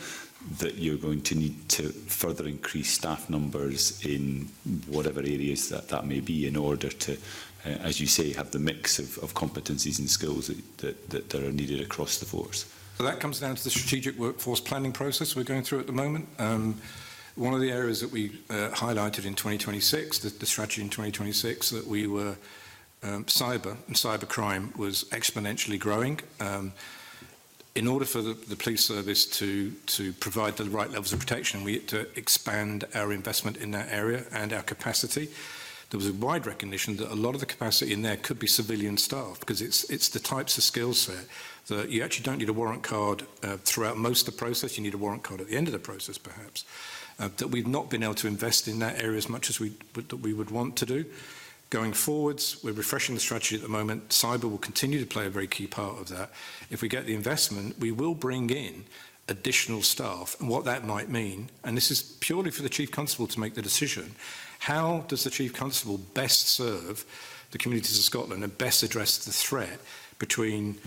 that you're going to need to further increase staff numbers in whatever areas that may be in order to, as you say, have the mix of competencies and skills that are needed across the force? So that comes down to the strategic workforce planning process we're going through at the moment. One of the areas that we highlighted in 2026, the strategy in 2026, that we were cyber and cybercrime was exponentially growing. In order for the police service to provide the right levels of protection, we had to expand our investment in that area and our capacity. There was a wide recognition that a lot of the capacity in there could be civilian staff, because it's the types of skill set that you actually don't need a warrant card throughout most of the process. You need a warrant card at the end of the process, perhaps. That we've not been able to invest in that area as much as we would want to do. Going forwards, we're refreshing the strategy at the moment. Cyber will continue to play a very key part of that. If we get the investment, we will bring in additional staff, and what that might mean, and this is purely for the Chief Constable to make the decision, how does the Chief Constable best serve the communities of Scotland and best address the threat between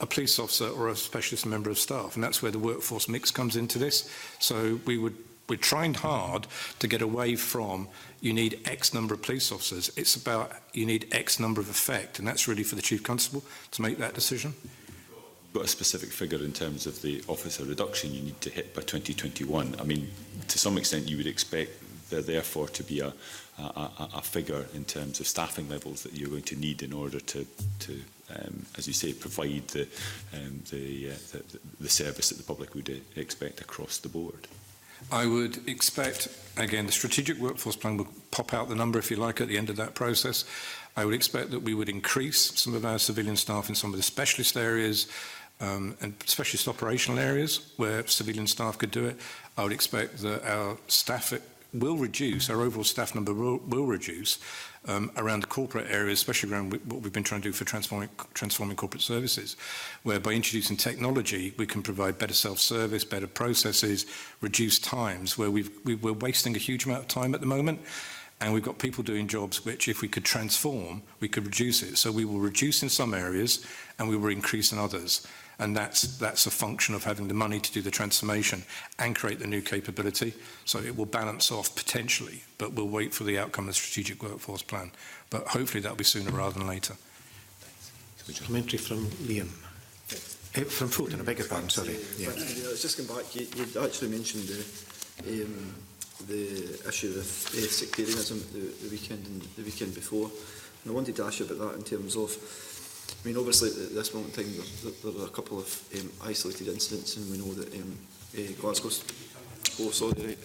a police officer or a specialist member of staff? And that's where the workforce mix comes into this. So we're trying hard to get away from you need X number of police officers. It's about you need X number of effect, and that's really for the Chief Constable to make that decision. Got a specific figure in terms of the officer reduction you need to hit by 2021. I mean, to some extent you would expect there therefore to be a figure in terms of staffing levels that you're going to need in order to as you say, provide the service that the public would expect across the board. I would expect, again, the strategic workforce plan will pop out the number, if you like, at the end of that process. I would expect that we would increase some of our civilian staff in some of the specialist areas and specialist operational areas where civilian staff could do it. I would expect that our staff will reduce, our overall staff number will reduce around the corporate areas, especially around what we've been trying to do for transforming corporate services, where by introducing technology, we can provide better self-service, better processes, reduce times, where we're wasting a huge amount of time at the moment. And we've got people doing jobs which, if we could transform, we could reduce it. So we will reduce in some areas and we will increase in others. And that's a function of having the money to do the transformation and create the new capability. So it will balance off potentially, but we'll wait for the outcome of the strategic workforce plan. But hopefully that'll be sooner rather than later. Supplementary from Liam. From Fulton, I beg your pardon, sorry. Yeah. I was just going back, you actually mentioned the issue of sectarianism the weekend before. And I wanted to ask you about that in terms of, I mean, obviously at this moment in time there are a couple of isolated incidents, and we know that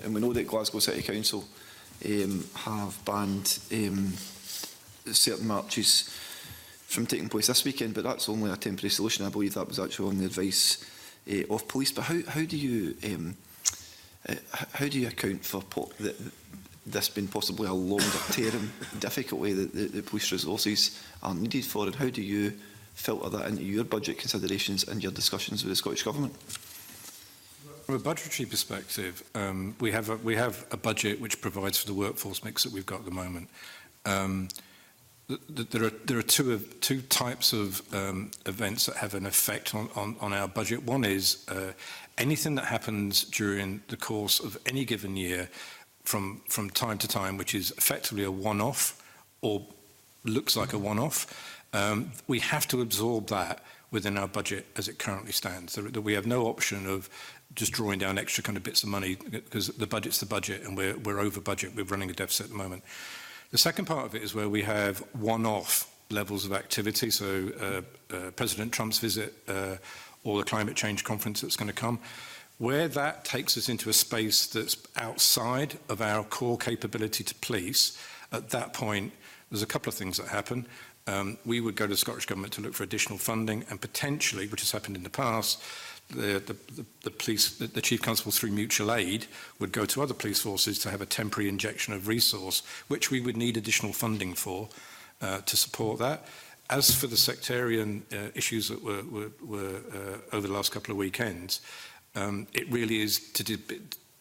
and we know that Glasgow City Council have banned certain marches from taking place this weekend, but that's only a temporary solution. I believe that was actually on the advice of police. But how do you account for this being possibly a longer term difficult way that the police resources are needed for, and how do you filter that into your budget considerations and your discussions with the Scottish Government? From a budgetary perspective, we have a budget which provides for the workforce mix that we've got at the moment. There are two types of events that have an effect on our budget. One is anything that happens during the course of any given year from time to time, which is effectively a one-off or looks like a one-off. We have to absorb that within our budget as it currently stands. So that we have no option of just drawing down extra kind of bits of money, because the budget's the budget and we're over budget. We're running a deficit at the moment. The second part of it is where we have one-off levels of activity. So President Trump's visit or the climate change conference that's going to come, where that takes us into a space that's outside of our core capability to police. At that point, there's a couple of things that happen. We would go to the Scottish Government to look for additional funding, and potentially, which has happened in the past, the Chief Constable through mutual aid would go to other police forces to have a temporary injection of resource, which we would need additional funding for to support that. As for the sectarian issues that were over the last couple of weekends, it really is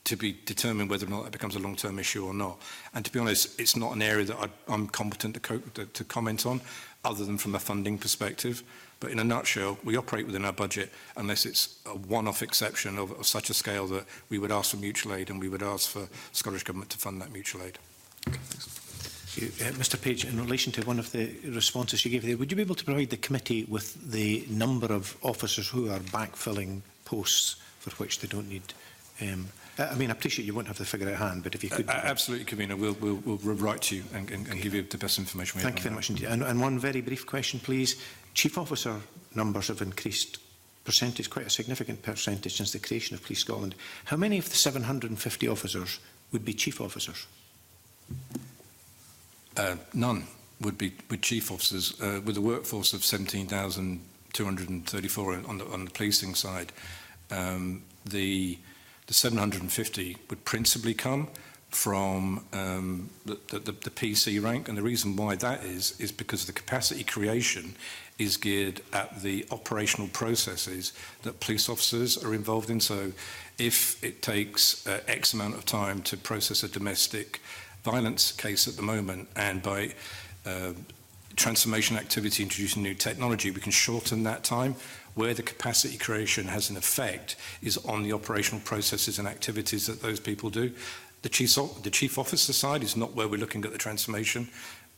to be determined whether or not that becomes a long-term issue or not. And to be honest, it's not an area that I'm competent to comment on, other than from a funding perspective. But in a nutshell, we operate within our budget unless it's a one-off exception of such a scale that we would ask for mutual aid, and we would ask for Scottish Government to fund that mutual aid. Okay, Mr Page, in relation to one of the responses you gave there, would you be able to provide the committee with the number of officers who are backfilling posts for which they don't need... I mean, I appreciate you won't have the figure at hand, but if you could... Absolutely, Convener. We'll write to you and give you the best information we have. Thank you very much indeed. And one very brief question, please. Chief officer numbers have increased percentage, quite a significant percentage since the creation of Police Scotland. How many of the 750 officers would be chief officers? None would be chief officers. With a workforce of 17,234 on the policing side, the 750 would principally come from the PC rank, and the reason why that is because the capacity creation is geared at the operational processes that police officers are involved in. So if it takes X amount of time to process a domestic violence case at the moment, and by transformation activity, introducing new technology, we can shorten that time. Where the capacity creation has an effect is on the operational processes and activities that those people do. The chief officer side is not where we're looking at the transformation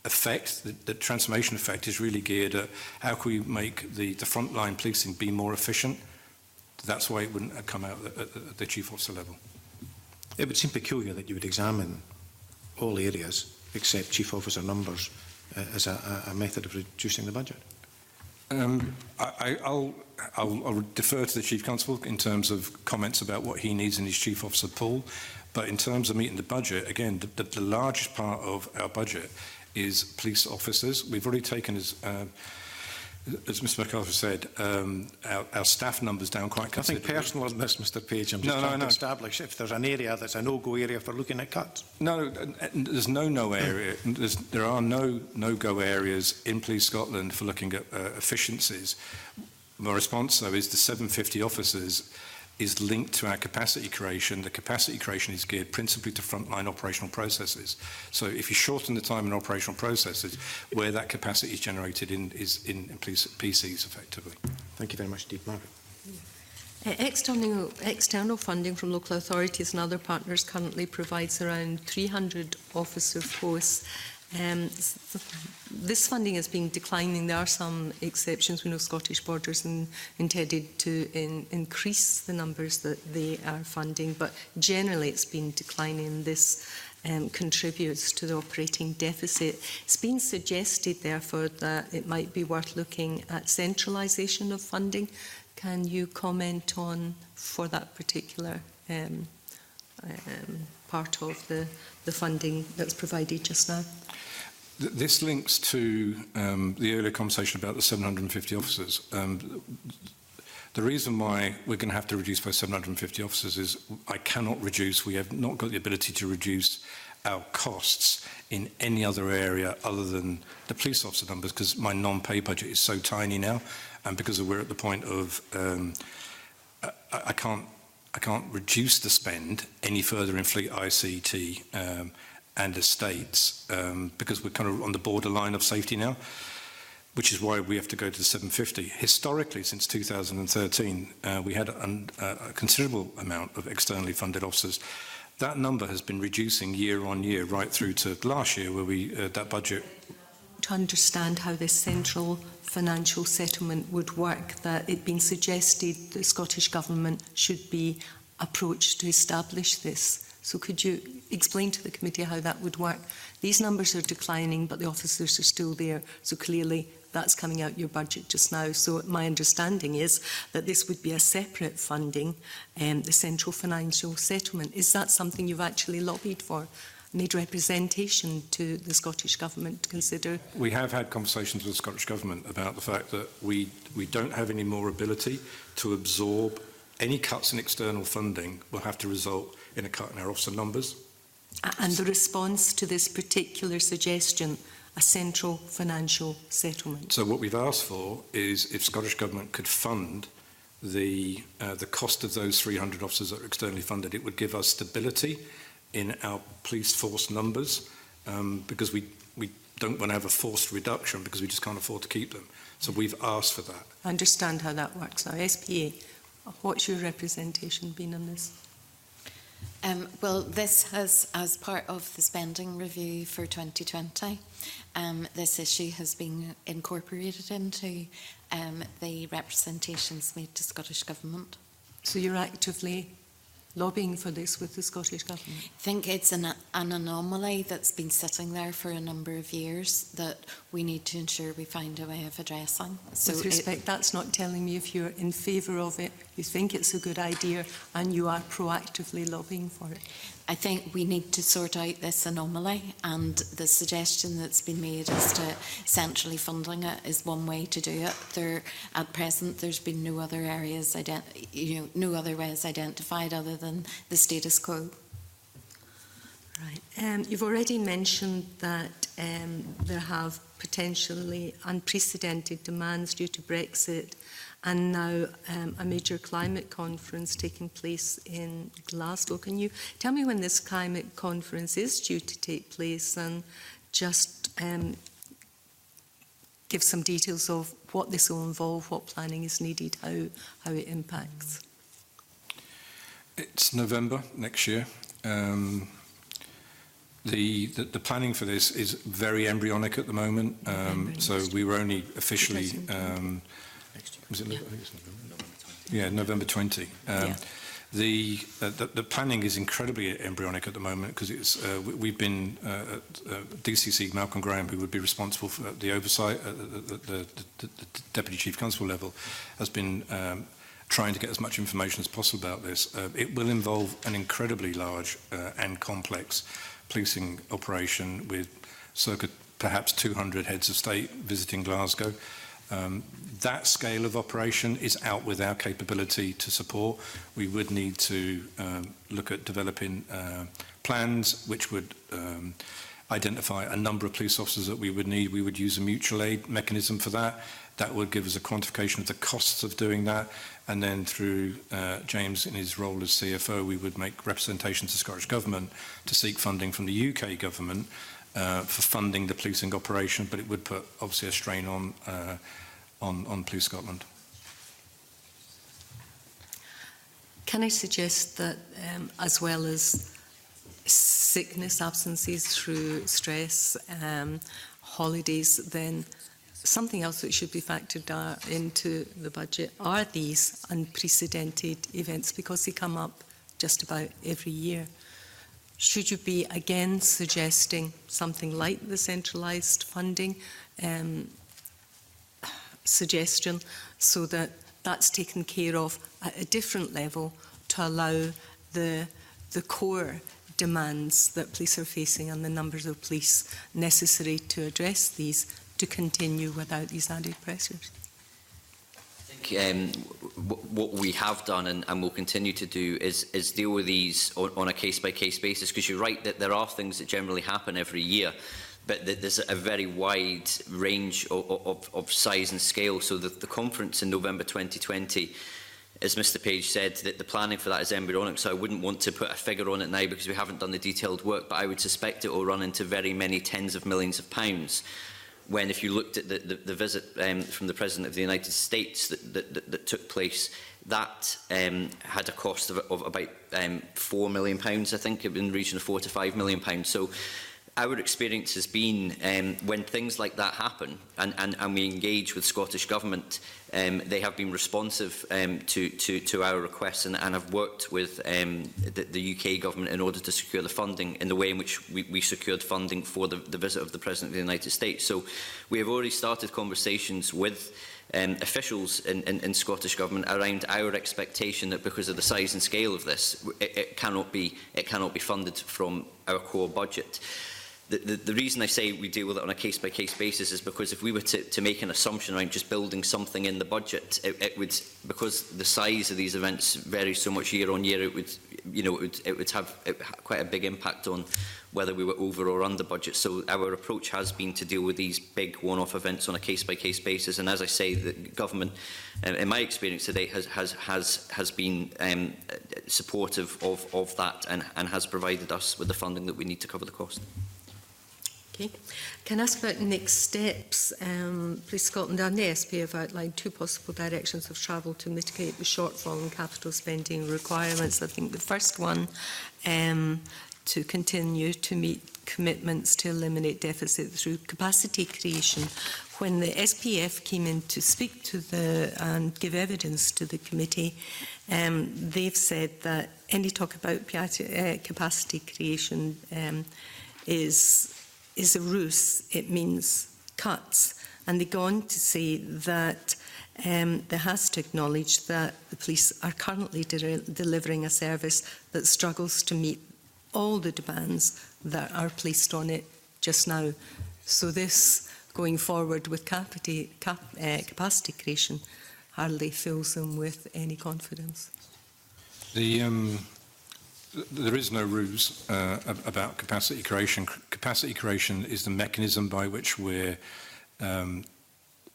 effect. The transformation effect is really geared at how can we make the frontline policing be more efficient. That's why it wouldn't come out at the chief officer level. It would seem peculiar that you would examine all areas except chief officer numbers as a method of reducing the budget. I'll defer to the Chief Constable in terms of comments about what he needs in his chief officer pool. But in terms of meeting the budget, again, the largest part of our budget is police officers. We've already taken, as Mr MacArthur said, our staff numbers down quite considerably. Nothing personal on this, Mr Page. I'm just trying to establish if there's an area that's a no-go area for looking at cuts. No, there's no area. There are no-go areas in Police Scotland for looking at efficiencies. My response, though, is the 750 officers is linked to our capacity creation. The capacity creation is geared principally to frontline operational processes. So if you shorten the time in operational processes, where that capacity is generated is in police PCs effectively. Thank you very much indeed, Margaret. External funding from local authorities and other partners currently provides around 300 officer posts. This funding is being declining. There are some exceptions. We know Scottish Borders intended to increase the numbers that they are funding, but generally it's been declining. This contributes to the operating deficit. It's been suggested, therefore, that it might be worth looking at centralisation of funding. Can you comment on for that particular part of the funding that's provided just now? This links to the earlier conversation about the 750 officers. The reason why we're going to have to reduce by 750 officers is we have not got the ability to reduce our costs in any other area other than the police officer numbers, because my non-pay budget is so tiny now, and because we're at the point of I can't reduce the spend any further in fleet ICT and estates because we're kind of on the borderline of safety now, which is why we have to go to the 750. Historically, since 2013, we had a considerable amount of externally funded officers. That number has been reducing year on year, right through to last year, where we that budget. To understand how this central financial settlement would work, that it'd been suggested the Scottish Government should be approached to establish this. So could you explain to the committee how that would work? These numbers are declining, but the officers are still there, so clearly that's coming out your budget just now. So my understanding is that this would be a separate funding, the central financial settlement. Is that something you've actually lobbied for? Made representation to the Scottish Government to consider? We have had conversations with the Scottish Government about the fact that we don't have any more ability to absorb any cuts in external funding will have to result in a cut in our officer numbers. And the response to this particular suggestion, a central financial settlement? So what we've asked for is if Scottish Government could fund the cost of those 300 officers that are externally funded, it would give us stability in our police force numbers because we don't want to have a forced reduction because we just can't afford to keep them. So we've asked for that. I understand how that works now. SPA, what's your representation been on this? Well, this has, as part of the spending review for 2020, this issue has been incorporated into the representations made to Scottish Government. So you're actively lobbying for this with the Scottish Government? I think it's an anomaly that's been sitting there for a number of years that we need to ensure we find a way of addressing. So with respect, that's not telling me if you're in favour of it, you think it's a good idea and you are proactively lobbying for it. I think we need to sort out this anomaly, and the suggestion that's been made as to centrally funding it is one way to do it. At present, there's been no other areas, no other ways identified other than the status quo. Right. You've already mentioned that there have potentially unprecedented demands due to Brexit, and now a major climate conference taking place in Glasgow. Can you tell me when this climate conference is due to take place, and just give some details of what this will involve, what planning is needed, how it impacts? It's November next year. The planning for this is very embryonic at the moment. So we were only officially was it November 20. The planning is incredibly embryonic at the moment because it's we've been DCC Malcolm Graham, who would be responsible for the oversight at the Deputy Chief Constable level, has been trying to get as much information as possible about this. It will involve an incredibly large and complex policing operation with circa perhaps 200 heads of state visiting Glasgow. That scale of operation is out with our capability to support. We would need to look at developing plans which would identify a number of police officers that we would need. We would use a mutual aid mechanism for that. That would give us a quantification of the costs of doing that. And then through James, in his role as CFO, we would make representations to the Scottish Government to seek funding from the UK Government for funding the policing operation, but it would put obviously a strain on Police Scotland. Can I suggest that as well as sickness, absences through stress, holidays, then something else that should be factored into the budget are these unprecedented events, because they come up just about every year. Should you be again suggesting something like the centralised funding suggestion, so that that's taken care of at a different level to allow the core demands that police are facing and the numbers of police necessary to address these to continue without these added pressures? I think what we have done and will continue to do is deal with these on a case-by-case basis, because you're right that there are things that generally happen every year, but there's a very wide range of size and scale. So the conference in November 2020, as Mr Page said, that the planning for that is embryonic, so I wouldn't want to put a figure on it now because we haven't done the detailed work, but I would suspect it will run into very many tens of millions of pounds. When if you looked at the visit from the President of the United States that took place, that had a cost of about £4 million, I think, in the region of £4 to £5 million. So our experience has been when things like that happen and we engage with Scottish Government, they have been responsive to our requests and have worked with the UK Government in order to secure the funding in the way in which we secured funding for the visit of the President of the United States. So we have already started conversations with officials in Scottish Government around our expectation that because of the size and scale of this, it cannot be funded from our core budget. The reason I say we deal with it on a case-by-case basis is because if we were to make an assumption around just building something in the budget, it would, because the size of these events varies so much year on year, it would have quite a big impact on whether we were over or under budget. So our approach has been to deal with these big one-off events on a case-by-case basis. And as I say, the government, in my experience today, has been supportive of that and has provided us with the funding that we need to cover the cost. Okay. Can I ask about next steps? Police Scotland and the SP have outlined two possible directions of travel to mitigate the shortfall in capital spending requirements. I think the first one, to continue to meet commitments to eliminate deficit through capacity creation. When the SPF came in to speak to and give evidence to the committee, they've said that any talk about capacity creation is a ruse. It means cuts. And they go on to say that there has to acknowledge that the police are currently delivering a service that struggles to meet all the demands that are placed on it just now. So this, going forward with capacity creation, hardly fills them with any confidence. There is no ruse about capacity creation. Capacity creation is the mechanism by which we're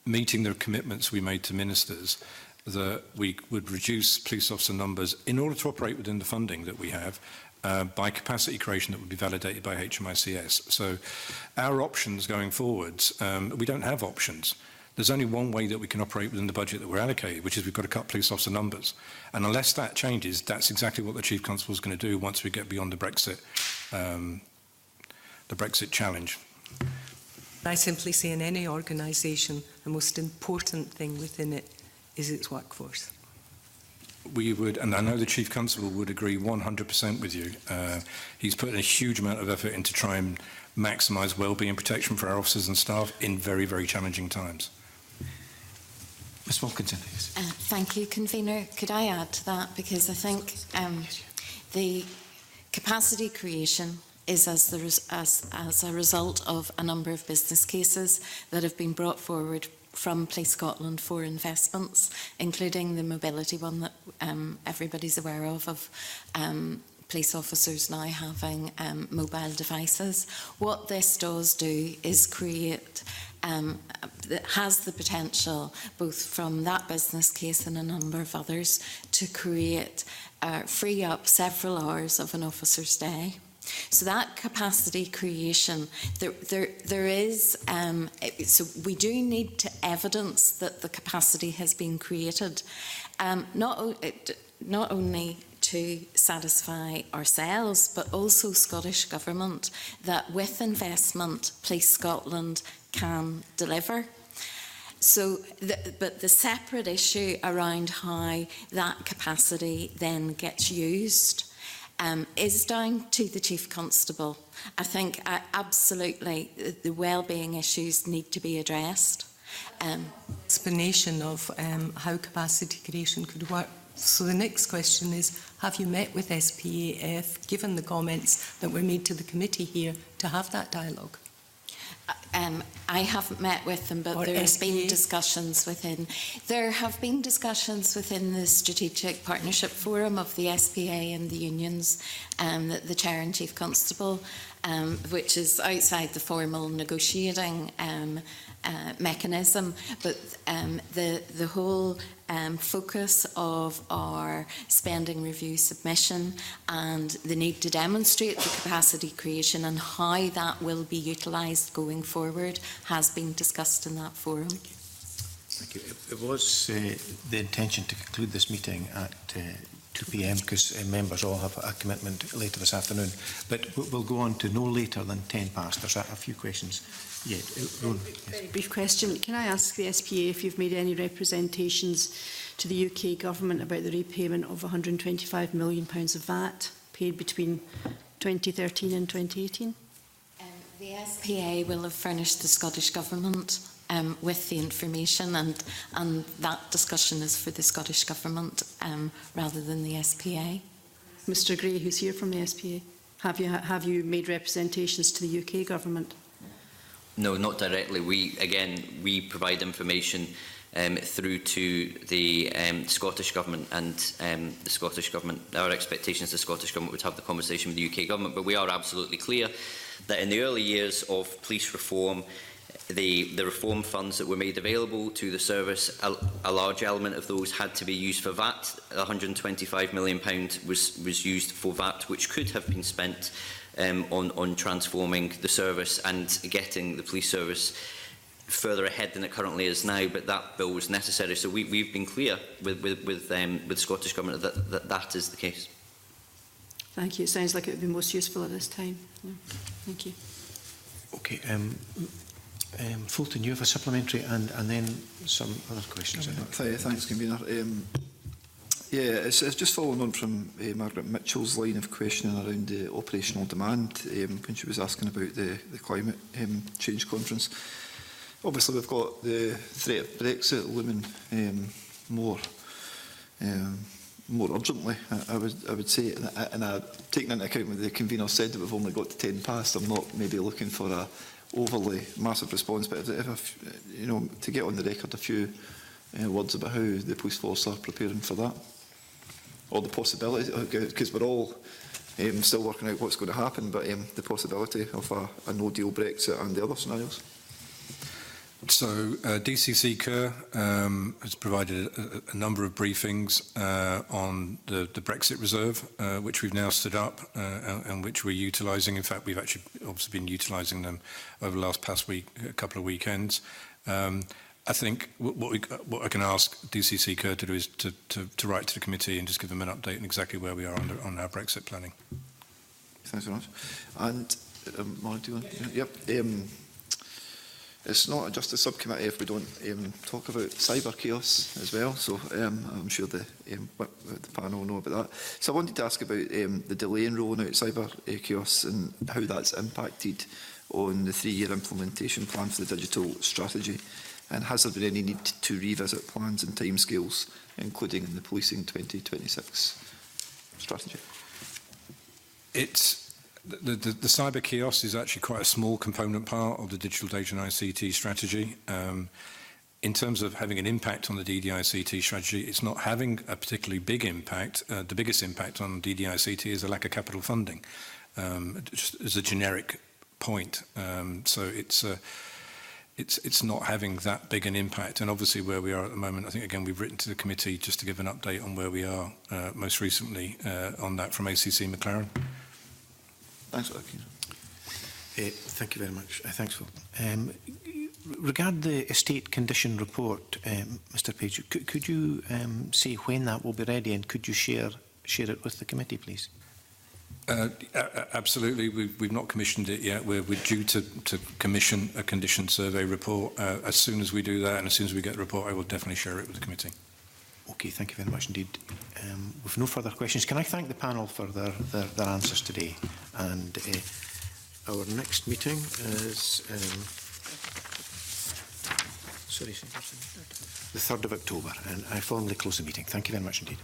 meeting the commitments we made to ministers that we would reduce police officer numbers in order to operate within the funding that we have by capacity creation that would be validated by HMICS. So our options going forwards, we don't have options. There's only one way that we can operate within the budget that we're allocated, which is we've got to cut police officer numbers. And unless that changes, that's exactly what the Chief Constable is going to do once we get beyond the Brexit challenge. I simply say in any organisation, the most important thing within it is its workforce. We would, and I know the Chief Constable would agree 100% with you. He's put in a huge amount of effort into try and maximise well-being protection for our officers and staff in very, very challenging times. Ms Wilkinson, please. Thank you, Convener. Could I add to that? Because I think the capacity creation is as a result of a number of business cases that have been brought forward from Police Scotland for investments, including the mobility one that everybody's aware of police officers now having mobile devices. What this does do is create, it has the potential, both from that business case and a number of others, to create, free up several hours of an officer's day. So that capacity creation, there is, so we do need to evidence that the capacity has been created, not only to satisfy ourselves, but also Scottish Government, that with investment, Police Scotland can deliver. So, but the separate issue around how that capacity then gets used is down to the Chief Constable. I think absolutely the well-being issues need to be addressed. Explanation of how capacity creation could work. So the next question is, have you met with SPAF, given the comments that were made to the committee here, to have that dialogue? I haven't met with them, but Or there's been SPA? discussions within. There have been discussions within the Strategic Partnership Forum of the SPA and the unions, the Chair and Chief Constable, which is outside the formal negotiating mechanism. But the whole focus of our spending review submission and the need to demonstrate the capacity creation and how that will be utilised going forward has been discussed in that forum. Thank you. It was the intention to conclude this meeting at 2 p.m. because members all have a commitment later this afternoon. But we'll go on to no later than 10 past. There's a few questions yet. Very brief question. Can I ask the SPA if you've made any representations to the UK Government about the repayment of £125 million of VAT paid between 2013 and 2018? The SPA will have furnished the Scottish Government with the information, and that discussion is for the Scottish Government rather than the SPA. Mr Gray, who's here from the SPA, have you made representations to the UK Government? No, not directly. We provide information through to the Scottish Government, and the Scottish Government, our expectations the Scottish Government would have the conversation with the UK Government, but we are absolutely clear that in the early years of police reform, the reform funds that were made available to the service, a large element of those had to be used for VAT. £125 million was used for VAT, which could have been spent on transforming the service and getting the police service further ahead than it currently is now, but that bill was necessary. So we've been clear with the Scottish Government that is the case. Thank you. It sounds like it would be most useful at this time. Yeah. Thank you. Okay. Fulton, you have a supplementary and then some other questions. Thanks, Convener. It's just following on from Margaret Mitchell's line of questioning around the operational demand when she was asking about the climate change conference. Obviously, we've got the threat of Brexit looming more urgently, I would say, and taking into account what the convener said that we've only got to 10 past, I'm not maybe looking for a overly massive response, but if to get on the record a few words about how the police force are preparing for that, or the possibility, because we're all still working out what's going to happen, but the possibility of a no-deal Brexit and the other scenarios. So DCC Kerr has provided a number of briefings on the Brexit Reserve, which we've now stood up and which we're utilising. In fact, we've actually obviously been utilising them over the past week, a couple of weekends. I think what I can ask DCC Kerr to do is to write to the committee and just give them an update on exactly where we are on our Brexit planning. Thanks very much. And Mark, do you want? Yep. It's not just a subcommittee if we don't talk about cyber chaos as well, so I'm sure the panel will know about that. So I wanted to ask about the delay in rolling out cyber chaos and how that's impacted on the 3-year implementation plan for the digital strategy, and has there been any need to revisit plans and timescales, including in the Policing 2026 strategy? The cyber chaos is actually quite a small component part of the digital data and ICT strategy. In terms of having an impact on the DDICT strategy, it's not having a particularly big impact. The biggest impact on DDICT is a lack of capital funding, just as a generic point. So it's not having that big an impact. And obviously where we are at the moment, I think, again, we've written to the committee just to give an update on where we are most recently on that from ACC McLaren. Thanks for that, thank you very much. Thanks, Phil. Regarding the estate condition report, Mr. Page, could you say when that will be ready, and could you share it with the committee, please? Absolutely. We've not commissioned it yet. We're due to commission a condition survey report. As soon as we do that, and as soon as we get the report, I will definitely share it with the committee. Okay, thank you very much indeed. With no further questions, can I thank the panel for their answers today? And our next meeting is the 3rd of October, and I formally close the meeting. Thank you very much indeed.